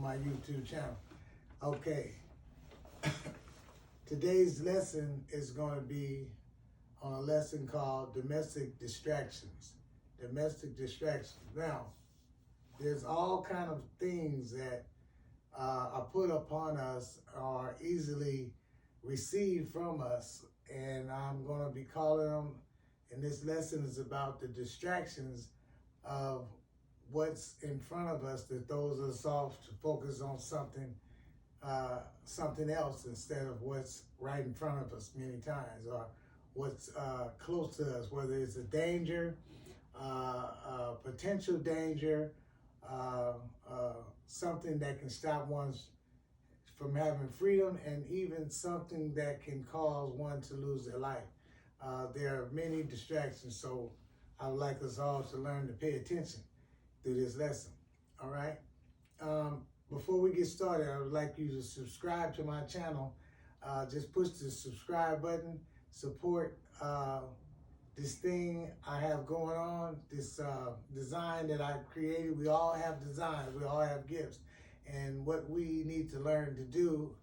my YouTube channel. Okay. Today's lesson is going to be on a lesson called Domestic Distractions. Domestic distractions. Now, there's all kind of things that are put upon us or easily received from us, and I'm going to be calling them, and this lesson is about the distractions of what's in front of us that throws us off to focus on something else instead of what's right in front of us many times, or what's close to us, whether it's a danger, potential danger, something that can stop one from having freedom, and even something that can cause one to lose their life. There are many distractions, so I would like us all to learn to pay attention through this lesson. All right? Before we get started, I would like you to subscribe to my channel. Just push the subscribe button. Support this thing I have going on, this design that I've created. We all have designs. We all have gifts. And what we need to learn to do,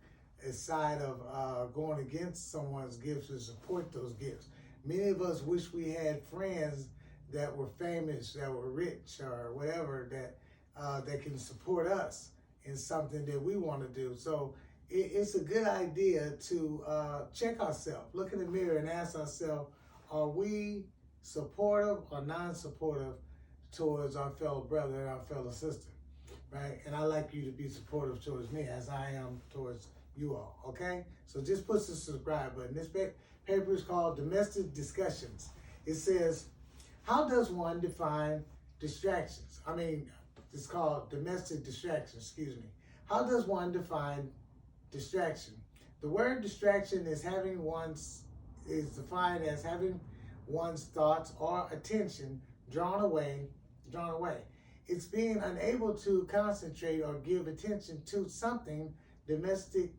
aside of going against someone's gifts, is support those gifts. Many of us wish we had friends that were famous, that were rich, or whatever, that can support us in something that we want to do. So it's a good idea to check ourselves, look in the mirror and ask ourselves, are we supportive or non-supportive towards our fellow brother and our fellow sister, right? And I'd like you to be supportive towards me as I am towards you all, okay? So just push the subscribe button. This paper is called Domestic Discussions. It says, how does one define distractions? It's called domestic distraction, excuse me. How does one define distraction? The word distraction is defined as having one's thoughts or attention drawn away. It's being unable to concentrate or give attention to something domestic,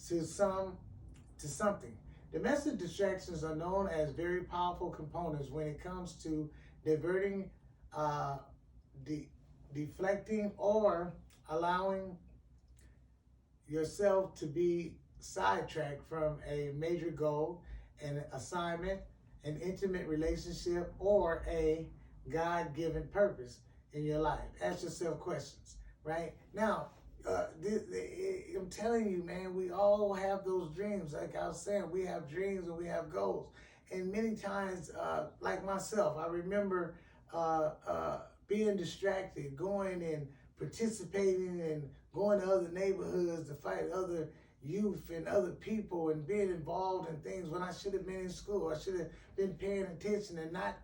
to something. Domestic distractions are known as very powerful components when it comes to diverting, deflecting, or allowing yourself to be sidetracked from a major goal, an assignment, an intimate relationship, or a God-given purpose in your life. Ask yourself questions, right? Now, I'm telling you, man, we all have those dreams. Like I was saying, we have dreams and we have goals. And many times, like myself, I remember being distracted, going and participating and going to other neighborhoods to fight other youth and other people and being involved in things when I should have been in school. I should have been paying attention and not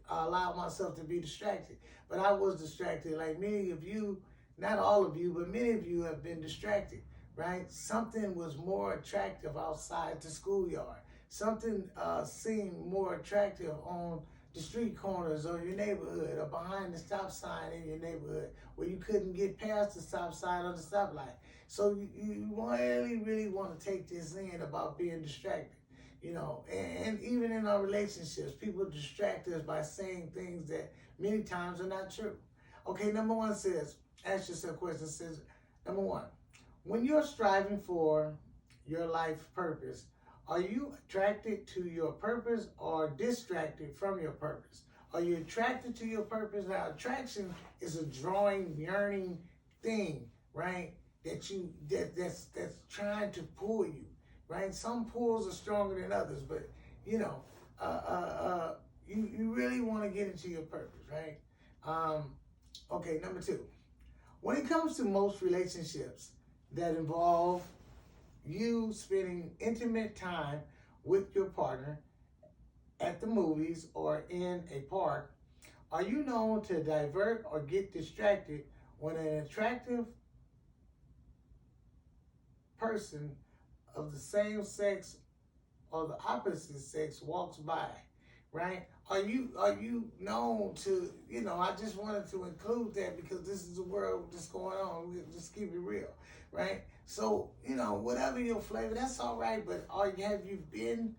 allow myself to be distracted. But I was distracted, like many of you. Not all of you, but many of you have been distracted, right? Something was more attractive outside the schoolyard. Something seemed more attractive on the street corners or your neighborhood, or behind the stop sign in your neighborhood where you couldn't get past the stop sign or the stoplight. So you really want to take this in about being distracted, you know. And even in our relationships, people distract us by saying things that many times are not true. Okay, number one says, ask yourself a question. It says, number one, when you're striving for your life purpose, are you attracted to your purpose or distracted from your purpose? Are you attracted to your purpose? Now, attraction is a drawing, yearning thing, right? That's trying to pull you, right? Some pulls are stronger than others, but you know, you really want to get into your purpose, right? Okay, number two. When it comes to most relationships that involve you spending intimate time with your partner at the movies or in a park, are you known to divert or get distracted when an attractive person of the same sex or the opposite sex walks by, right? Are you known to, you know, I just wanted to include that because this is the world that's going on. We'll just keep it real, right? So, you know, whatever your flavor, that's all right, but have you been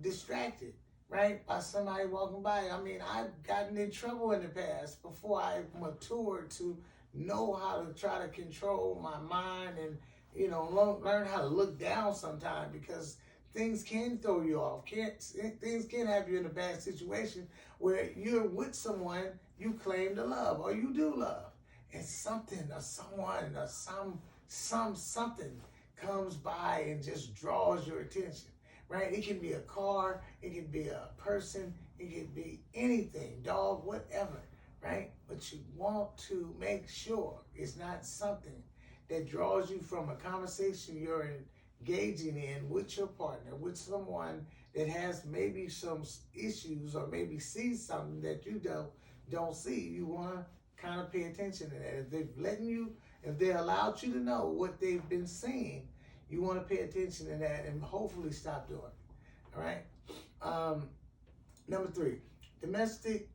distracted, right, by somebody walking by? I mean, I've gotten in trouble in the past before I matured to know how to try to control my mind and, you know, learn how to look down sometimes, because things can throw you off. Things can have you in a bad situation where you're with someone you claim to love or you do love, and something or someone or something comes by and just draws your attention, right? It can be a car, it can be a person, it can be anything, dog, whatever, right? But you want to make sure it's not something that draws you from a conversation you're engaging in with your partner, with someone that has maybe some issues or maybe sees something that you don't see. You want to kind of pay attention to that. If they've letting you, if they allowed you to know what they've been seeing, you want to pay attention to that and hopefully stop doing it. All right. Number 3, domestic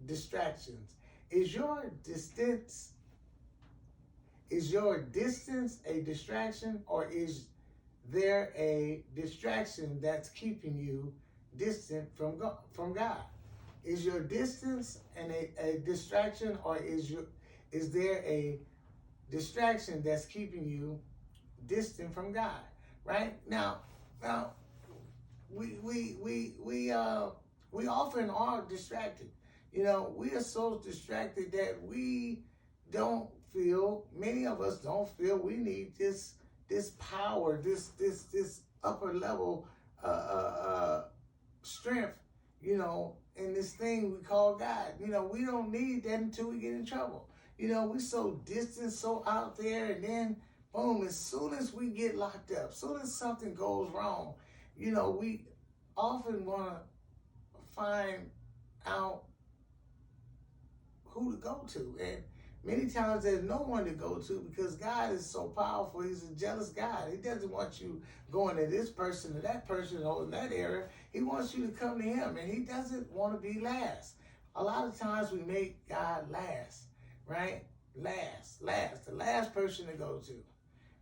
distractions. Is your distance a distraction, or is there a distraction that's keeping you distant from God? Is your distance a distraction, or is there a distraction that's keeping you distant from God? Right? Now we often are distracted. You know, we are so distracted that we don't feel, many of us don't feel we need this power, this upper level strength, you know, in this thing we call God. You know, we don't need that until we get in trouble. You know, we so distant, so out there, and then boom, as soon as we get locked up, as soon as something goes wrong, you know, we often want to find out who to go to. And many times there's no one to go to, because God is so powerful. He's a jealous God. He doesn't want you going to this person or that person or in that area. He wants you to come to him, and he doesn't want to be last. A lot of times we make God last, right? Last, the last person to go to,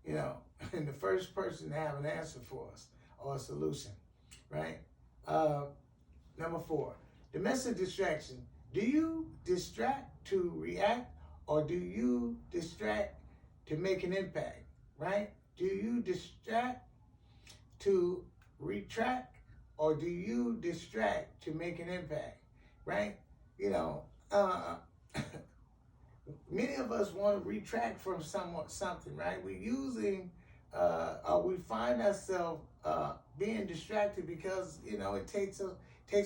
you know, and the first person to have an answer for us or a solution, right? Number 4, domestic distraction. Do you distract to react, or do you distract to make an impact, right? Do you distract to retract, or do you distract to make an impact, right? You know, many of us want to retract from something, right? We're using, we find ourselves being distracted because, you know, it takes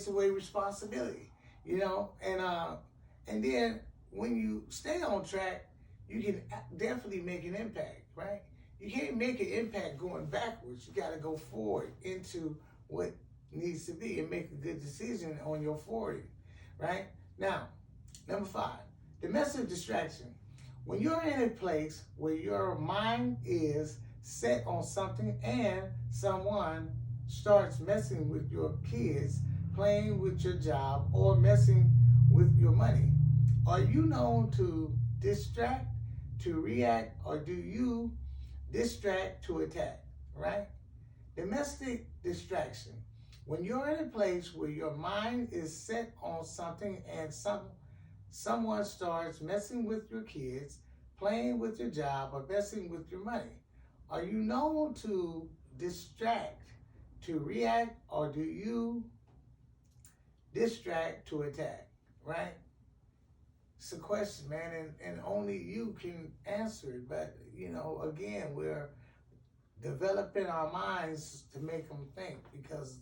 away responsibility, you know, and then when you stay on track, you can definitely make an impact, right? You can't make an impact going backwards. You got to go forward into what needs to be and make a good decision on your forwarding, right? Now, number 5, domestic distraction. When you're in a place where your mind is set on something and someone starts messing with your kids, playing with your job, or messing with your money, are you known to distract, to react, or do you distract to attack, right? Domestic distraction. When you're in a place where your mind is set on something and someone starts messing with your kids, playing with your job, or messing with your money, are you known to distract, to react, or do you distract to attack, right? It's a question, man, and only you can answer it. But, you know, again, we're developing our minds to make them think, because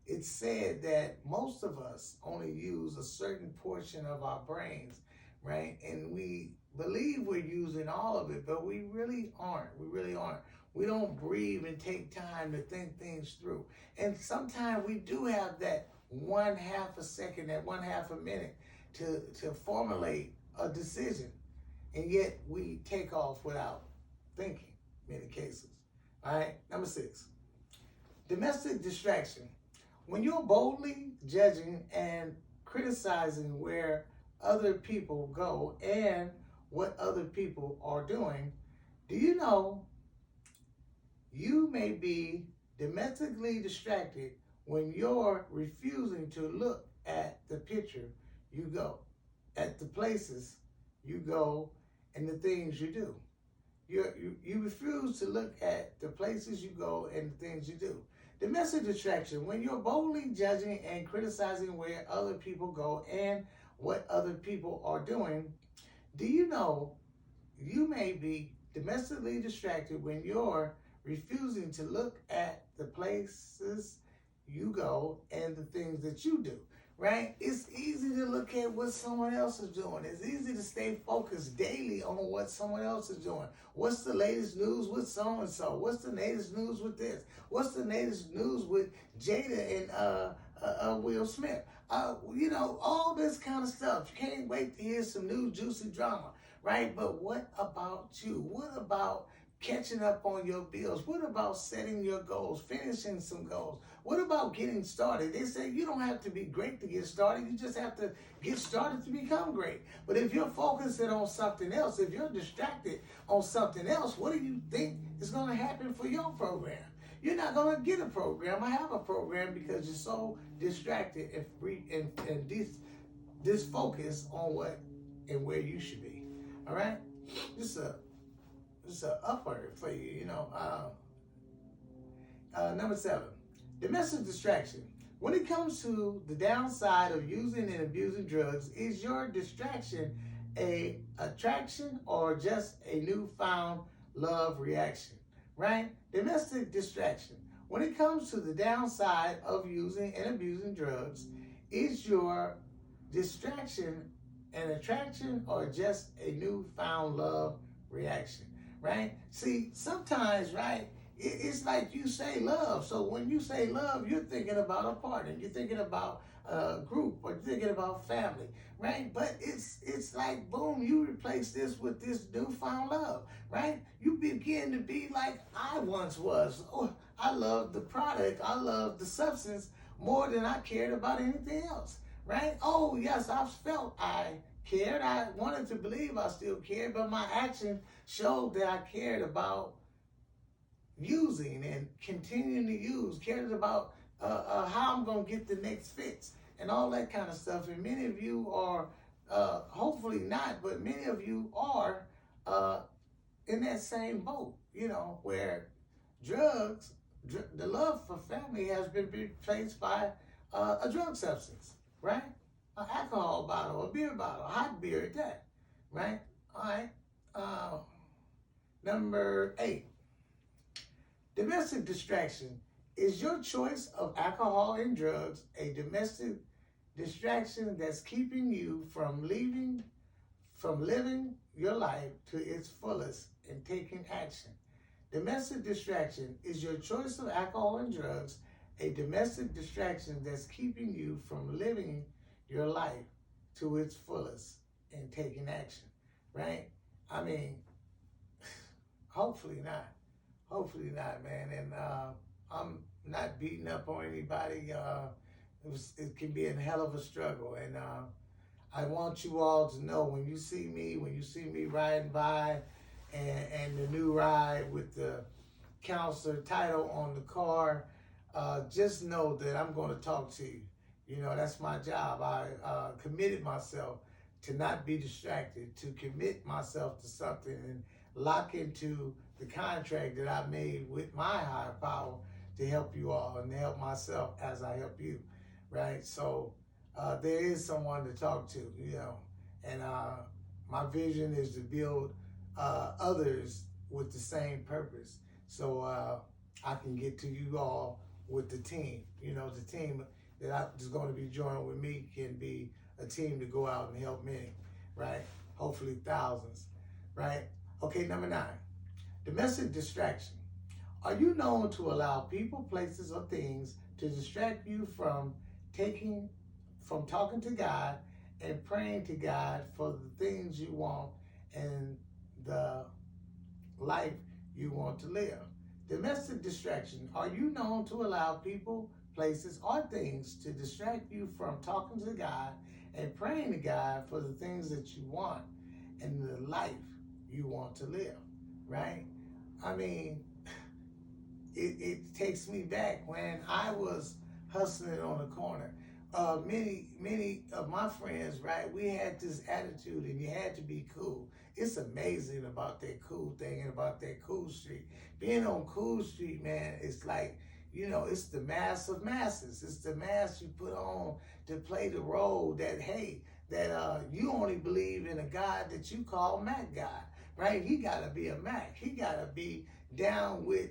it's said that most of us only use a certain portion of our brains, right? And we believe we're using all of it, but we really aren't. We really aren't. We don't breathe and take time to think things through. And sometimes we do have that 1/2 a second, that 1/2 a minute to formulate a decision. And yet we take off without thinking, in many cases. All right, number 6, domestic distraction. When you're boldly judging and criticizing where other people go and what other people are doing, do you know you may be domestically distracted when you're refusing to look at the picture you go, at the places you go, and the things you do. You refuse to look at the places you go and the things you do. Domestic distraction, when you're boldly judging and criticizing where other people go and what other people are doing, do you know you may be domestically distracted when you're refusing to look at the places you go and the things that you do, right? It's easy to look at what someone else is doing. It's easy to stay focused daily on what someone else is doing. What's the latest news with so and so? What's the latest news with this? What's the latest news with Jada and Will Smith? All this kind of stuff. You can't wait to hear some new juicy drama, right? But what about you? What about catching up on your bills? What about setting your goals, finishing some goals? What about getting started? They say you don't have to be great to get started. You just have to get started to become great. But if you're focusing on something else, if you're distracted on something else, what do you think is going to happen for your program? You're not going to get a program. I have a program because you're so distracted and disfocused on what and where you should be. All right? Just an upward for you, Number 7, domestic distraction. When it comes to the downside of using and abusing drugs, is your distraction a attraction or just a newfound love reaction? Right? Domestic distraction. When it comes to the downside of using and abusing drugs, is your distraction an attraction or just a newfound love reaction? Right? See, sometimes, right, it's like you say love. So when you say love, you're thinking about a partner, you're thinking about a group, or you're thinking about family, right? But it's like, boom, you replace this with this newfound love, right? You begin to be like I once was. Oh, I love the product, I love the substance more than I cared about anything else, right? Oh, yes, I've felt I cared. I wanted to believe I still cared, but my action showed that I cared about using and continuing to use, cared about how I'm going to get the next fix and all that kind of stuff. And many of you are, hopefully not, but many of you are in that same boat, where drugs, the love for family has been replaced by a drug substance, right? An alcohol bottle, a beer bottle, a hot beer at that, right? All right. Number 8, domestic distraction. Is your choice of alcohol and drugs a domestic distraction that's keeping you from living your life to its fullest and taking action? Domestic distraction. Is your choice of alcohol and drugs a domestic distraction that's keeping you from living your life to its fullest and taking action? Right? I mean, hopefully not. Hopefully not, man. And I'm not beating up on anybody. It can be a hell of a struggle. And I want you all to know when you see me riding by and the new ride with the counselor title on the car, just know that I'm going to talk to you. That's my job. I committed myself to not be distracted, to commit myself to something and lock into the contract that I made with my higher power to help you all and to help myself as I help you, right? So there is someone to talk to, and my vision is to build others with the same purpose. So I can get to you all with the team. The team that is going to be joining with me can be a team to go out and help many, right? Hopefully thousands, right? Okay, number 9, domestic distraction. Are you known to allow people, places, or things to distract you from talking to God and praying to God for the things you want and the life you want to live? Domestic distraction. Are you known to allow people, places, or things to distract you from talking to God and praying to God for the things that you want and the life you want to live, right? I mean, it takes me back when I was hustling on the corner. Many of my friends, right, we had this attitude and you had to be cool. it's amazing about that cool thing and about that cool street. Being on Cool Street, man, it's like, it's the mass of masses. It's the mass you put on to play the role that, hey, that you only believe in a God that you call Mac God, right? He got to be a Mac. He got to be down with,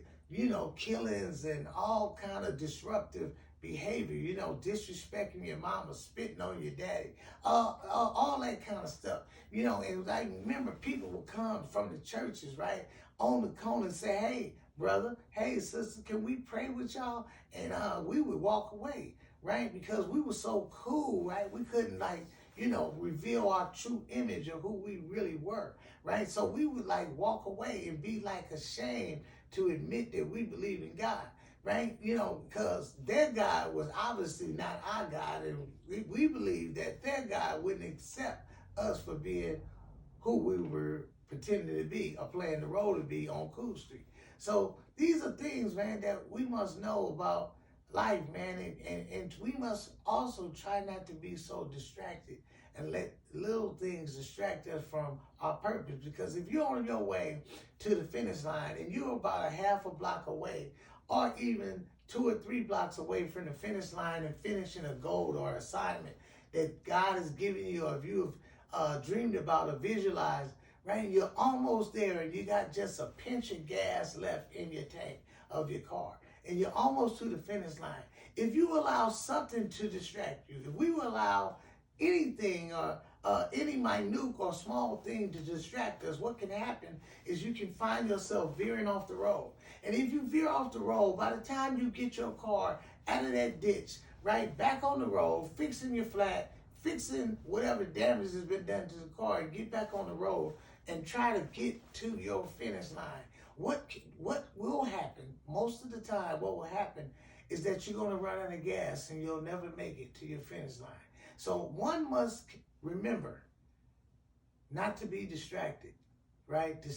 killings and all kind of disruptive behavior, disrespecting your mama, spitting on your daddy, all that kind of stuff. And like, remember, people would come from the churches, right, on the corner and say, hey, brother, hey, sister, can we pray with y'all? And we would walk away, right, because we were so cool, right? We couldn't, like, reveal our true image of who we really were, right? So we would, like, walk away and be, like, ashamed to admit that we believe in God, right? Because their God was obviously not our God, and we believed that their God wouldn't accept us for being who we were pretending to be or playing the role to be on Cool Street. So these are things, man, that we must know about life, man, and we must also try not to be so distracted and let little things distract us from our purpose. Because if you're on your way to the finish line and you're about a half a block away, or even 2 or 3 blocks away from the finish line and finishing a goal or assignment that God has given you, or if you have dreamed about or visualized, right? You're almost there and you got just a pinch of gas left in your tank of your car, and you're almost to the finish line. If you allow something to distract you, if we will allow anything or any minute or small thing to distract us, what can happen is you can find yourself veering off the road. And if you veer off the road, by the time you get your car out of that ditch, right, back on the road, fixing your flat, fixing whatever damage has been done to the car, and get back on the road and try to get to your finish line, what will happen most of the time? What will happen is that you're going to run out of gas and you'll never make it to your finish line. So one must remember not to be distracted, right?